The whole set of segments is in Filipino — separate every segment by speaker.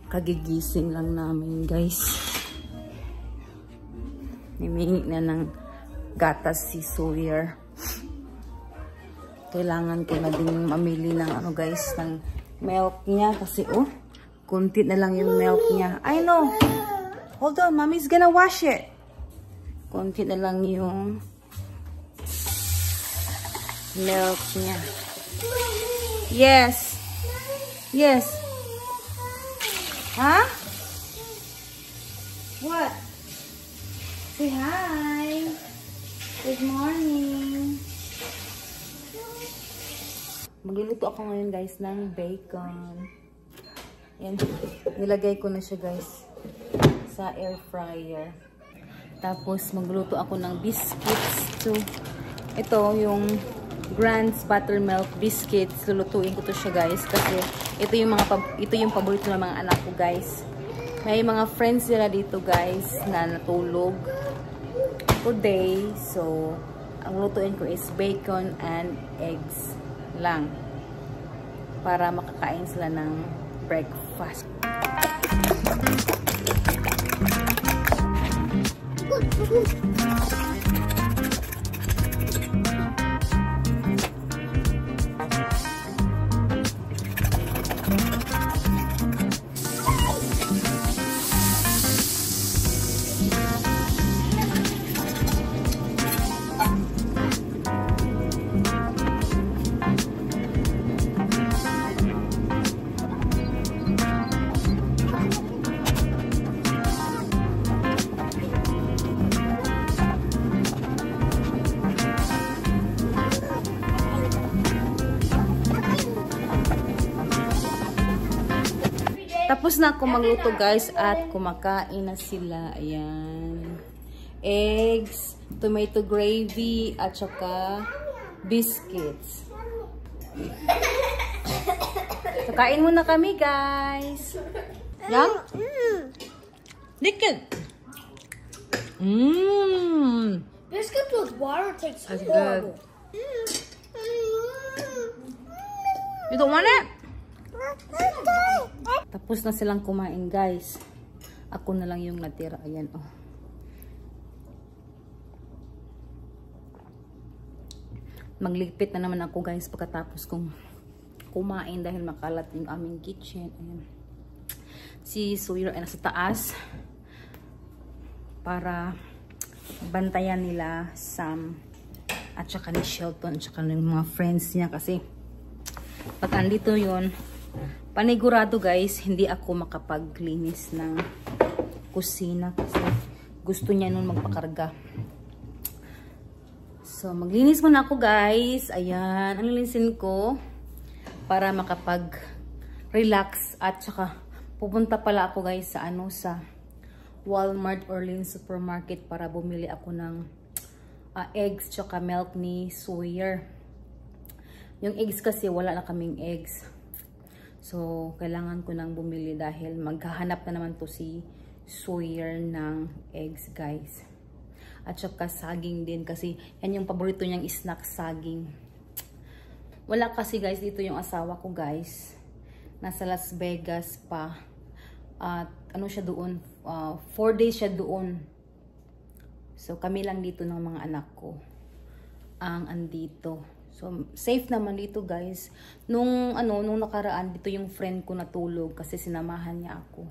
Speaker 1: Kagigising lang namin, guys. Nimingi na ng gatas si Sawyer. Kailangan ko na din mamili ng ano, guys, ng milk niya kasi kunti na lang yung milk niya. I know. Hold on, mommy's gonna wash it. Kunti na lang yung milk niya. Yes. Yes. Huh? What? Say hi. Good morning. Magluluto ako ngayon, guys, ng bacon. Yan. Nilagay ko na siya, guys, sa air fryer. Tapos magluto ako ng biscuits too. Ito yung Grand's buttermilk biscuits. Lulutuin ko to siya, guys, kasi ito yung paborito ng mga anak ko, guys. May mga friends nila dito, guys, na natulog today. So ang lutuin ko is bacon and eggs lang para makakain sila ng breakfast. Tapos na ako magluto, guys, at kumakain na sila. Ayan. Eggs, tomato gravy, at saka biscuits. So, kain muna kami, guys. Yan? Lick it.
Speaker 2: Biscuits with water tastes
Speaker 1: That's
Speaker 2: horrible.
Speaker 1: good. You don't want it? Tapos na silang kumain, guys. Ako na lang yung natira. Ayan, oh. Magligpit na naman ako, guys, pagkatapos kong kumain dahil makalat yung aming kitchen. Ayan. Si Sawyer ay nasa taas para bantayan nila Sam at saka ni Shelton at saka ng mga friends niya, kasi pag andito yun, panigurado, guys, hindi ako makapaglinis ng kusina kasi gusto niya nun magpakarga. So, maglinis muna ako, guys. Ayan, ang linisin ko para makapag-relax at saka pupunta pala ako, guys, sa sa Walmart or Lin Supermarket para bumili ako ng eggs tsaka milk ni Sawyer. Yung eggs kasi wala na kaming eggs. So, kailangan ko nang bumili dahil maghahanap na naman to si Sawyer ng eggs, guys. At saka saging din kasi yan yung paborito niyang snack, saging. Wala kasi, guys, dito yung asawa ko, guys. Nasa Las Vegas pa. At ano siya doon? 4 days siya doon. So, kami lang dito ng mga anak ko ang andito. So, safe naman dito, guys. Nung nakaraan, dito yung friend ko natulog kasi sinamahan niya ako.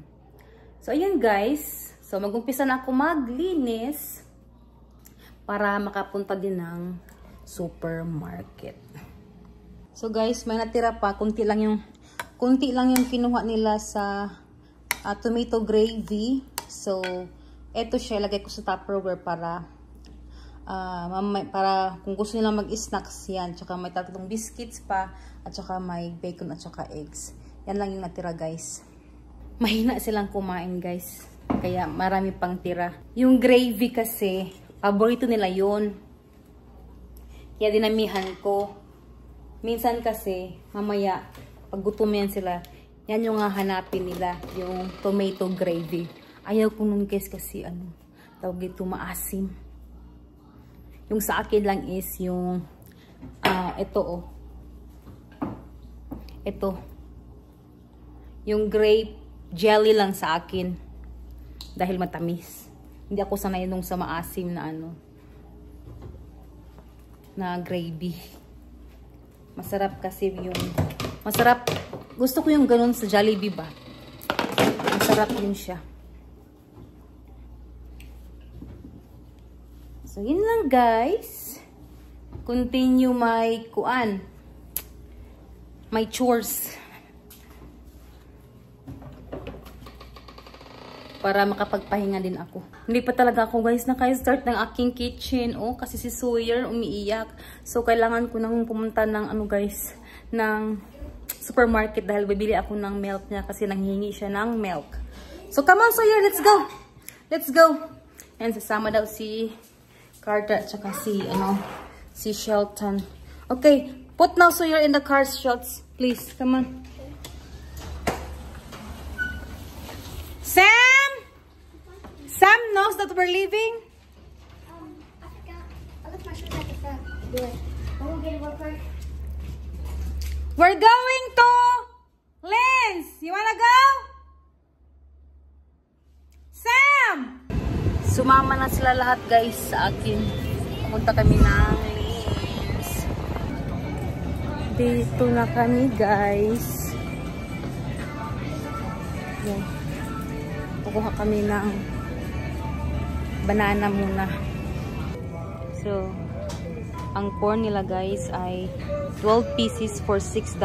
Speaker 1: So, ayun, guys. So, mag-umpisa na ako maglinis para makapunta din ng supermarket. So, guys, may natira pa. Kunti lang yung kinuha nila sa tomato gravy. So, eto siya. Lagay ko sa Tupperware para kung gusto nila mag-snacks yan. Tsaka may tatlong biscuits pa. At tsaka may bacon at tsaka eggs. Yan lang yung natira, guys. Mahina silang kumain, guys. Kaya marami pang tira. Yung gravy kasi, paborito nila yun. Kaya dinamihan ko. Minsan kasi, mamaya, pag gutom yan sila, yan yung hahanapin nila. Yung tomato gravy. Ayaw ko nun, guys, kasi tawag ito, maasim. Yung sa akin lang is yung ito, ito yung grape jelly lang sa akin. Dahil matamis. Hindi ako sanay nung sa maasim na ano. Na gravy. Masarap kasi yung... Masarap. Gusto ko yung ganun sa Jollibee ba? Masarap yun siya. So, yun lang guys. Continue my kuan. My chores. Para makapagpahinga din ako. Hindi pa talaga ako guys naka-start ng aking kitchen. Oh, kasi si Sawyer umiiyak. So, kailangan ko nang pumunta ng ano guys, ng supermarket dahil bibili ako ng milk niya kasi nanghihingi siya ng milk. So, come on Sawyer, let's go! Let's go! And sasama daw si Carter at saka si Shelton. Okay, put now Sawyer in the car, Shelton. Please, come on. Sam! Sam knows that we're leaving?
Speaker 2: I forgot. I left my shirt at the front. Good. I won't get it real quick.
Speaker 1: We're going to Lens. You wanna go? Sam! Sumama na sila lahat guys sa akin. Pumunta kami ng Lens. Dito na kami guys. Yan. Kukuha kami ng banana muna. So, ang corn nila guys ay 12 pieces for $6.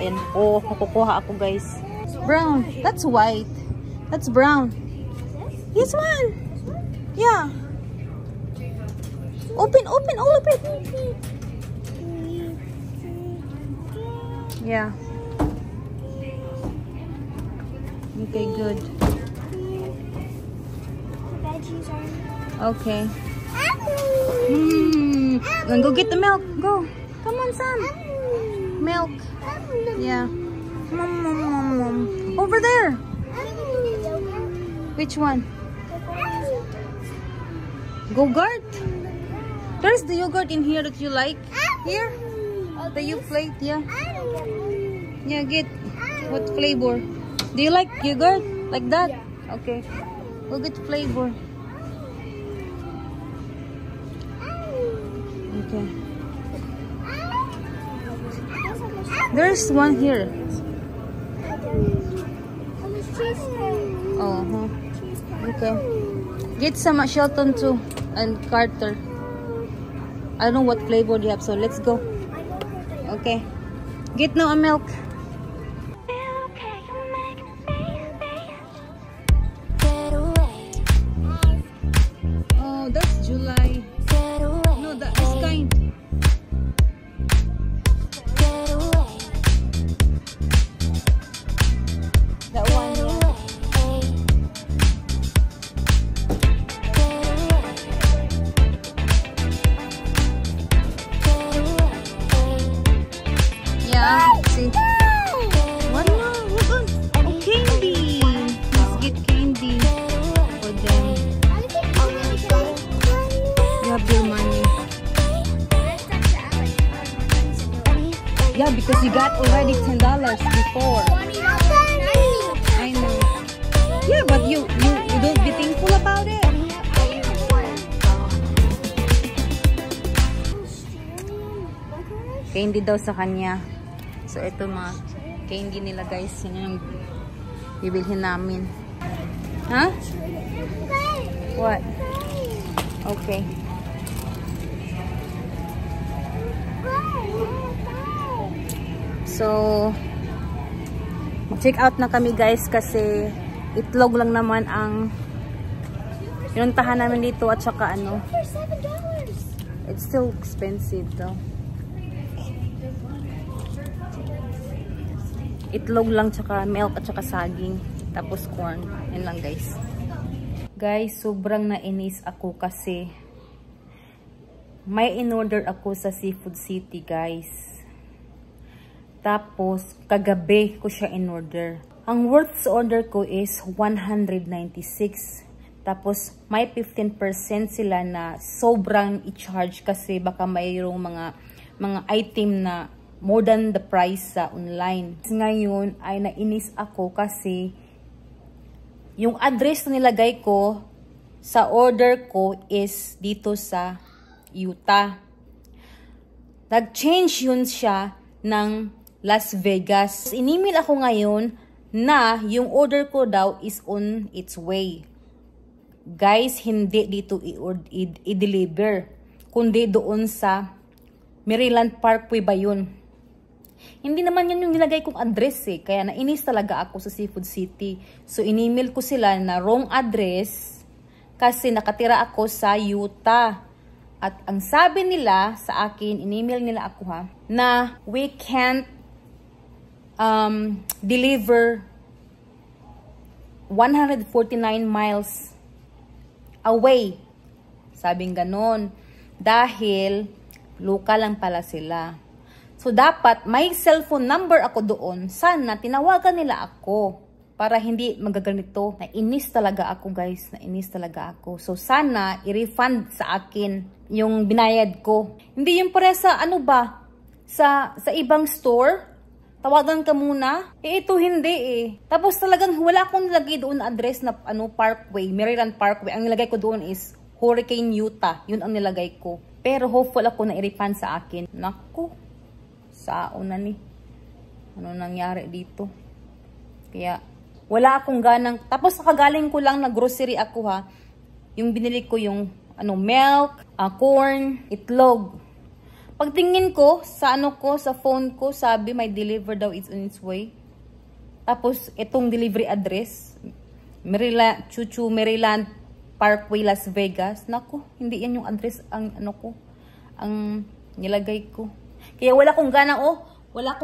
Speaker 1: And oh, kukuha ako guys. Brown. That's white. That's brown. This one. Yeah. Open all of it. Yeah. Okay, good. Okay. Then go get the milk. Go. Come on, Sam. Milk. Yeah. Over there. Which one? Go-gurt? There's the yogurt in here that you like. Here? That you played, yeah. Yeah, get. What flavor? Do you like yogurt? Like that? Okay. We'll get flavor. Okay. There's one here. Oh, huh. Okay. Get some Shelton too and Carter. I don't know what flavor they have, so let's go. Okay. Get now a milk. Oh, that's July. No, that is kind. That one. Yeah, see. What more? Hold on. Oh, candy. Let's get candy for them. You have your money. Yeah, because you got already $10 before. I know. Yeah, but you don't be thankful about it. Candy daw sa kanya. So, ito mga candy nila guys. Yan yung bibilhin namin. Huh? What? Okay. So, mag-check out na kami guys kasi itlog lang naman ang pinuntahan namin dito at saka ano. It's still expensive though. Itlog lang tsaka milk at saka saging. Tapos corn. Yan lang guys. Guys, sobrang nainis ako kasi may in-order ako sa Seafood City guys. Tapos, kagabi ko siya in-order. Ang worth sa order ko is 196. Tapos, may 15% sila na sobrang i-charge kasi baka mayroong mga item na more than the price sa online. Ngayon, ay nainis ako kasi yung address na nilagay ko sa order ko is dito sa Utah. Nag-change yun siya ng Las Vegas. Inimil ako ngayon na yung order ko daw is on its way. Guys, hindi dito i-deliver, kundi doon sa Maryland Parkway ba yun? Hindi naman yun yung nilagay kong address eh. Kaya nainis talaga ako sa Seafood City. So, in-email ko sila na wrong address kasi nakatira ako sa Utah. At ang sabi nila sa akin, in-email nila ako ha, na we can't deliver 149 miles away. Sabing ganon. Dahil local lang pala sila. So, dapat may cellphone number ako doon. Sana tinawagan nila ako para hindi magaganito. Nainis talaga ako guys. Nainis talaga ako. So, sana i-refund sa akin yung binayad ko. Hindi yung para sa ano ba? Sa ibang store? Tawagan ka muna? Eh, ito hindi eh. Tapos talagang wala akong nilagay doon na address na Parkway, Maryland Parkway. Ang nilagay ko doon is Hurricane, Utah. Yun ang nilagay ko. Pero hopeful ako na i-refund sa akin. Naku, sao na ni. Ano nangyari dito? Kaya, wala akong ganang. Tapos nakagaling ko lang na grocery ako ha. Yung binili ko yung milk, corn, itlog. Pagtingin ko sa sa phone ko, sabi may deliver daw, it's on its way. Tapos itong delivery address, Maryland Parkway, Las Vegas. Naku, hindi yan yung address ang ang nilagay ko. Kaya wala akong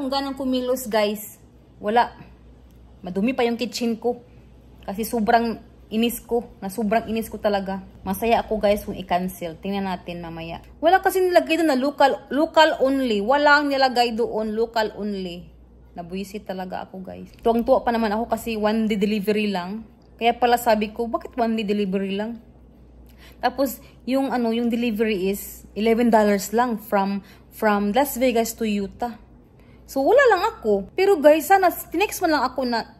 Speaker 1: ganang kumilos guys. Wala. Madumi pa yung kitchen ko. Kasi sobrang inis ko talaga. Masaya ako guys kung i-cancel. Tingnan natin mamaya. Wala kasi nilagay doon na local only. Walang nilagay doon local only. Nabuisit talaga ako guys. Tuwang-tuwa pa naman ako kasi one day delivery lang. Kaya pala sabi ko, bakit one day delivery lang? Tapos yung delivery is $11 lang from Las Vegas to Utah. So wala lang ako. Pero guys, sana tinext mo lang ako na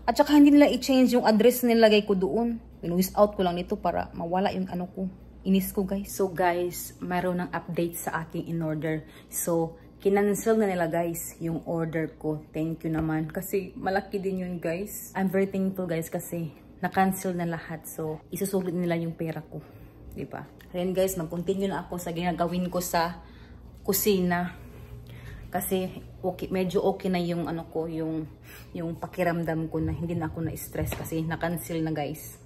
Speaker 1: at saka hindi nila i-change yung address na nilagay ko doon. Pinuwis out ko lang nito para mawala yung ko. Inis ko guys. So guys, mayroon ng update sa aking in-order. So, kinancel na nila guys yung order ko. Thank you naman. Kasi malaki din yun guys. I'm very thankful guys kasi na-cancel na lahat. So, isusulit nila yung pera ko. Diba? Ayan guys, mag-continue na ako sa ginagawin ko sa kusina. Kasi okay, medyo okay na yung yung pakiramdam ko na hindi na ako na-stress kasi na-cancel na guys.